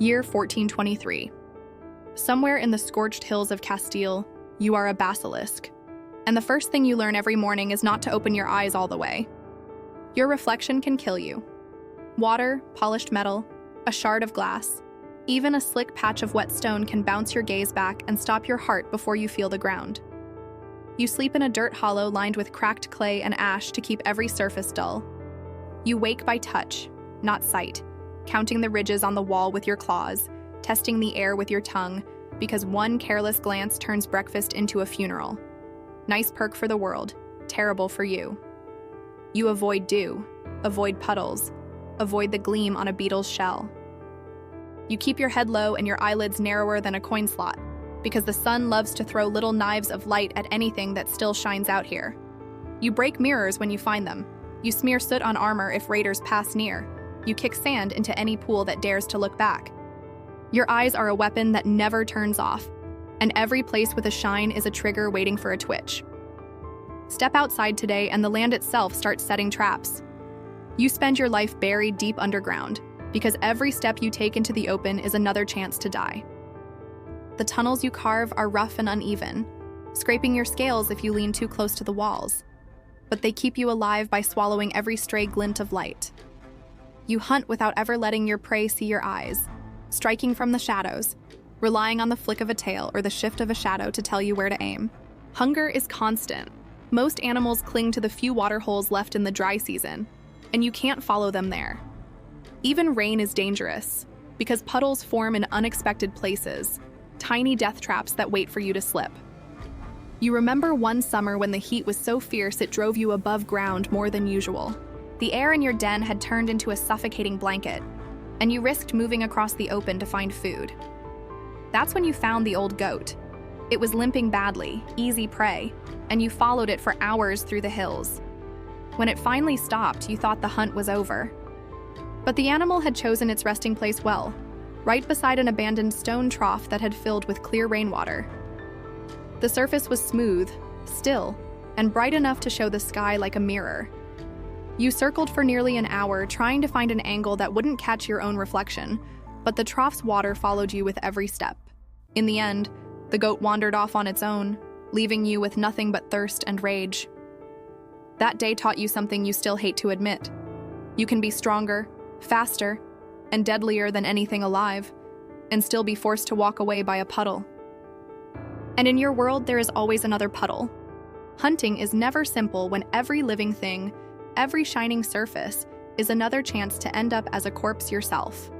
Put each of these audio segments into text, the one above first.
Year 1423. Somewhere in the scorched hills of Castile, you are a basilisk. And the first thing you learn every morning is not to open your eyes all the way. Your reflection can kill you. Water, polished metal, a shard of glass, even a slick patch of wet stone can bounce your gaze back and stop your heart before you feel the ground. You sleep in a dirt hollow lined with cracked clay and ash to keep every surface dull. You wake by touch, not sight, counting the ridges on the wall with your claws, testing the air with your tongue, because one careless glance turns breakfast into a funeral. Nice perk for the world, terrible for you. You avoid dew, avoid puddles, avoid the gleam on a beetle's shell. You keep your head low and your eyelids narrower than a coin slot, because the sun loves to throw little knives of light at anything that still shines out here. You break mirrors when you find them. You smear soot on armor if raiders pass near. You kick sand into any pool that dares to look back. Your eyes are a weapon that never turns off, and every place with a shine is a trigger waiting for a twitch. Step outside today and the land itself starts setting traps. You spend your life buried deep underground, because every step you take into the open is another chance to die. The tunnels you carve are rough and uneven, scraping your scales if you lean too close to the walls. But they keep you alive by swallowing every stray glint of light. You hunt without ever letting your prey see your eyes, striking from the shadows, relying on the flick of a tail or the shift of a shadow to tell you where to aim. Hunger is constant. Most animals cling to the few water holes left in the dry season, and you can't follow them there. Even rain is dangerous, because puddles form in unexpected places, tiny death traps that wait for you to slip. You remember one summer when the heat was so fierce it drove you above ground more than usual. The air in your den had turned into a suffocating blanket, and you risked moving across the open to find food. That's when you found the old goat. It was limping badly, easy prey, and you followed it for hours through the hills. When it finally stopped, you thought the hunt was over. But the animal had chosen its resting place well, right beside an abandoned stone trough that had filled with clear rainwater. The surface was smooth, still, and bright enough to show the sky like a mirror. You circled for nearly an hour, trying to find an angle that wouldn't catch your own reflection, but the trough's water followed you with every step. In the end, the goat wandered off on its own, leaving you with nothing but thirst and rage. That day taught you something you still hate to admit. You can be stronger, faster, and deadlier than anything alive, and still be forced to walk away by a puddle. And in your world, there is always another puddle. Hunting is never simple when every living thing, every shining surface, is another chance to end up as a corpse yourself.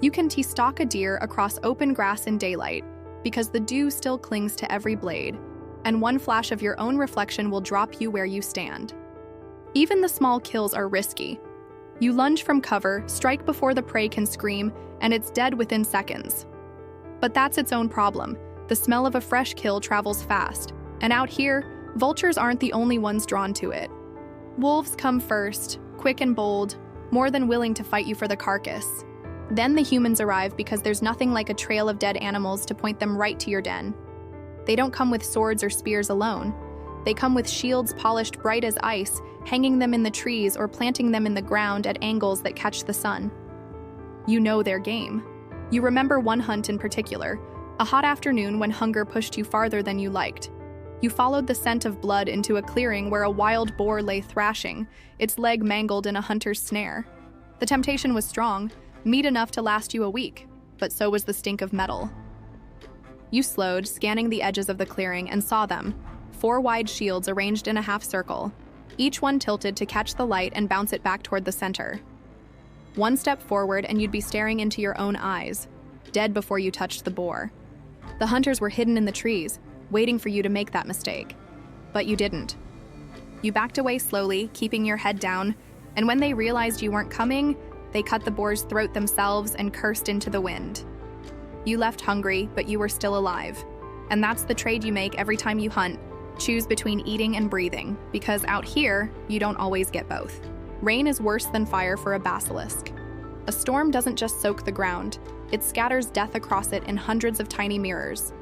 You can stalk a deer across open grass in daylight, because the dew still clings to every blade, and one flash of your own reflection will drop you where you stand. Even the small kills are risky. You lunge from cover, strike before the prey can scream, and it's dead within seconds. But that's its own problem. The smell of a fresh kill travels fast, and out here, vultures aren't the only ones drawn to it. Wolves come first, quick and bold, more than willing to fight you for the carcass. Then the humans arrive because there's nothing like a trail of dead animals to point them right to your den. They don't come with swords or spears alone. They come with shields polished bright as ice, hanging them in the trees or planting them in the ground at angles that catch the sun. You know their game. You remember one hunt in particular, a hot afternoon when hunger pushed you farther than you liked. You followed the scent of blood into a clearing where a wild boar lay thrashing, its leg mangled in a hunter's snare. The temptation was strong, meat enough to last you a week, but so was the stink of metal. You slowed, scanning the edges of the clearing, and saw them, 4 wide shields arranged in a half circle, each one tilted to catch the light and bounce it back toward the center. One step forward and you'd be staring into your own eyes, dead before you touched the boar. The hunters were hidden in the trees, waiting for you to make that mistake. But you didn't. You backed away slowly, keeping your head down, and when they realized you weren't coming, they cut the boar's throat themselves and cursed into the wind. You left hungry, but you were still alive. And that's the trade you make every time you hunt. Choose between eating and breathing, because out here, you don't always get both. Rain is worse than fire for a basilisk. A storm doesn't just soak the ground, it scatters death across it in hundreds of tiny mirrors.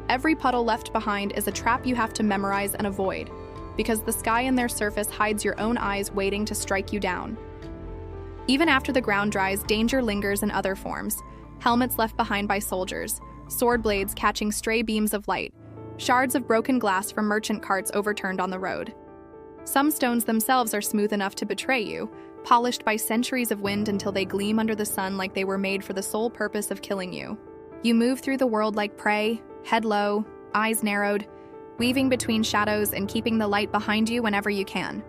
Every puddle left behind is a trap you have to memorize and avoid, because the sky in their surface hides your own eyes waiting to strike you down. Even after the ground dries, danger lingers in other forms. Helmets left behind by soldiers, sword blades catching stray beams of light, shards of broken glass from merchant carts overturned on the road. Some stones themselves are smooth enough to betray you, polished by centuries of wind until they gleam under the sun like they were made for the sole purpose of killing you. You move through the world like prey, head low, eyes narrowed, weaving between shadows and keeping the light behind you whenever you can.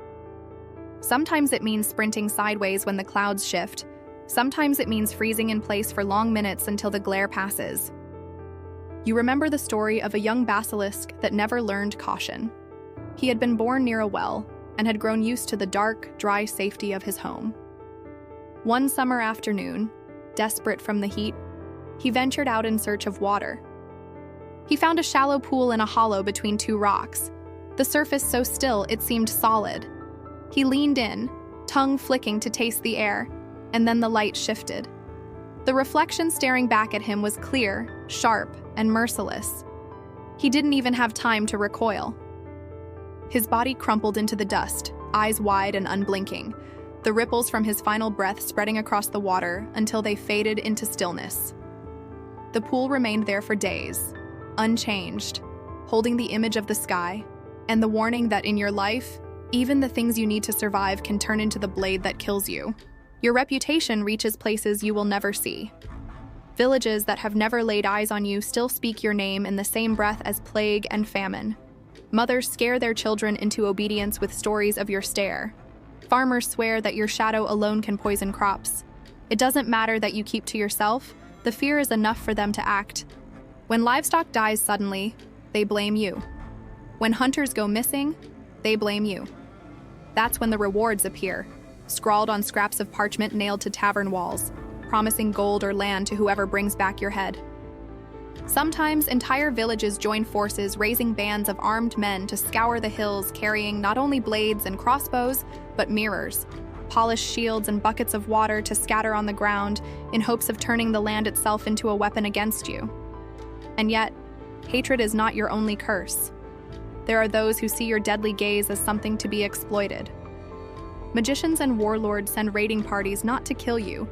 Sometimes it means sprinting sideways when the clouds shift. Sometimes it means freezing in place for long minutes until the glare passes. You remember the story of a young basilisk that never learned caution. He had been born near a well and had grown used to the dark, dry safety of his home. One summer afternoon, desperate from the heat, he ventured out in search of water. He found a shallow pool in a hollow between two rocks, the surface so still it seemed solid. He leaned in, tongue flicking to taste the air, and then the light shifted. The reflection staring back at him was clear, sharp, and merciless. He didn't even have time to recoil. His body crumpled into the dust, eyes wide and unblinking, the ripples from his final breath spreading across the water until they faded into stillness. The pool remained there for days, unchanged, holding the image of the sky and the warning that in your life, even the things you need to survive can turn into the blade that kills you. Your reputation reaches places you will never see. Villages that have never laid eyes on you still speak your name in the same breath as plague and famine. Mothers scare their children into obedience with stories of your stare. Farmers swear that your shadow alone can poison crops. It doesn't matter that you keep to yourself, the fear is enough for them to act. When livestock dies suddenly, they blame you. When hunters go missing, they blame you. That's when the rewards appear, scrawled on scraps of parchment nailed to tavern walls, promising gold or land to whoever brings back your head. Sometimes entire villages join forces, raising bands of armed men to scour the hills carrying not only blades and crossbows, but mirrors, polished shields and buckets of water to scatter on the ground in hopes of turning the land itself into a weapon against you. And yet, hatred is not your only curse. There are those who see your deadly gaze as something to be exploited. Magicians and warlords send raiding parties not to kill you,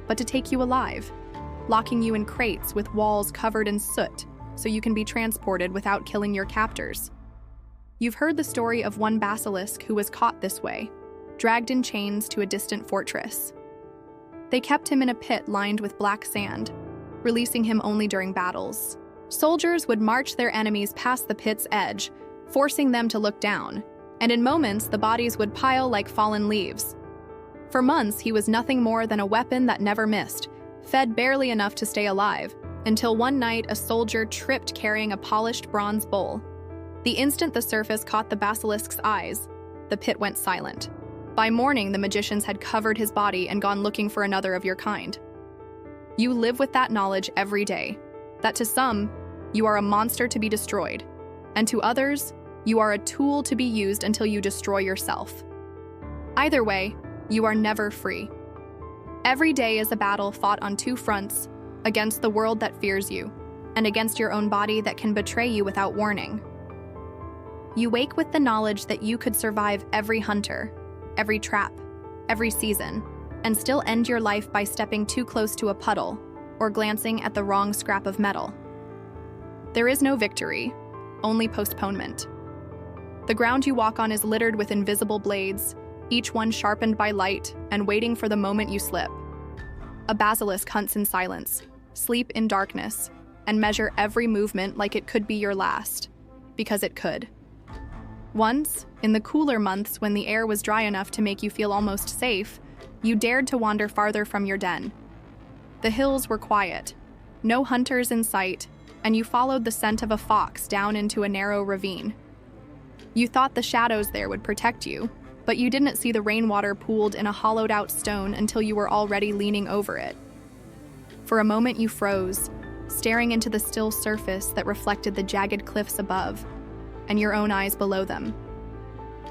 but to take you alive, locking you in crates with walls covered in soot so you can be transported without killing your captors. You've heard the story of one basilisk who was caught this way, dragged in chains to a distant fortress. They kept him in a pit lined with black sand, releasing him only during battles. Soldiers would march their enemies past the pit's edge, forcing them to look down, and in moments the bodies would pile like fallen leaves. For months, he was nothing more than a weapon that never missed, fed barely enough to stay alive, until one night a soldier tripped carrying a polished bronze bowl. The instant the surface caught the basilisk's eyes, the pit went silent. By morning, the magicians had covered his body and gone looking for another of your kind. You live with that knowledge every day, that to some, you are a monster to be destroyed, and to others, you are a tool to be used until you destroy yourself. Either way, you are never free. Every day is a battle fought on two fronts, against the world that fears you, and against your own body that can betray you without warning. You wake with the knowledge that you could survive every hunter, every trap, every season, and still end your life by stepping too close to a puddle or glancing at the wrong scrap of metal. There is no victory, only postponement. The ground you walk on is littered with invisible blades, each one sharpened by light and waiting for the moment you slip. A basilisk hunts in silence, sleep in darkness, and measure every movement like it could be your last, because it could. Once, in the cooler months when the air was dry enough to make you feel almost safe, you dared to wander farther from your den. The hills were quiet, no hunters in sight, and you followed the scent of a fox down into a narrow ravine. You thought the shadows there would protect you, but you didn't see the rainwater pooled in a hollowed-out stone until you were already leaning over it. For a moment you froze, staring into the still surface that reflected the jagged cliffs above, and your own eyes below them.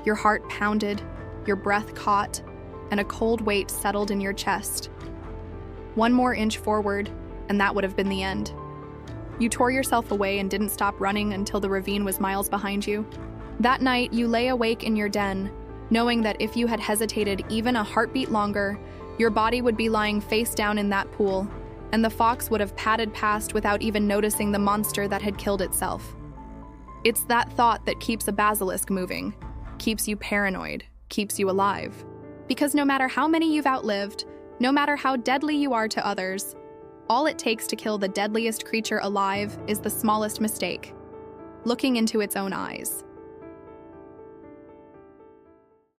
Your heart pounded, your breath caught, and a cold weight settled in your chest. One more inch forward, and that would have been the end. You tore yourself away and didn't stop running until the ravine was miles behind you. That night, you lay awake in your den, knowing that if you had hesitated even a heartbeat longer, Your body would be lying face down in that pool, and the fox would have padded past without even noticing the monster that had killed itself. It's that thought that keeps a basilisk moving, keeps you paranoid, keeps you alive. Because no matter how many you've outlived, no matter how deadly you are to others, all it takes to kill the deadliest creature alive is the smallest mistake: looking into its own eyes.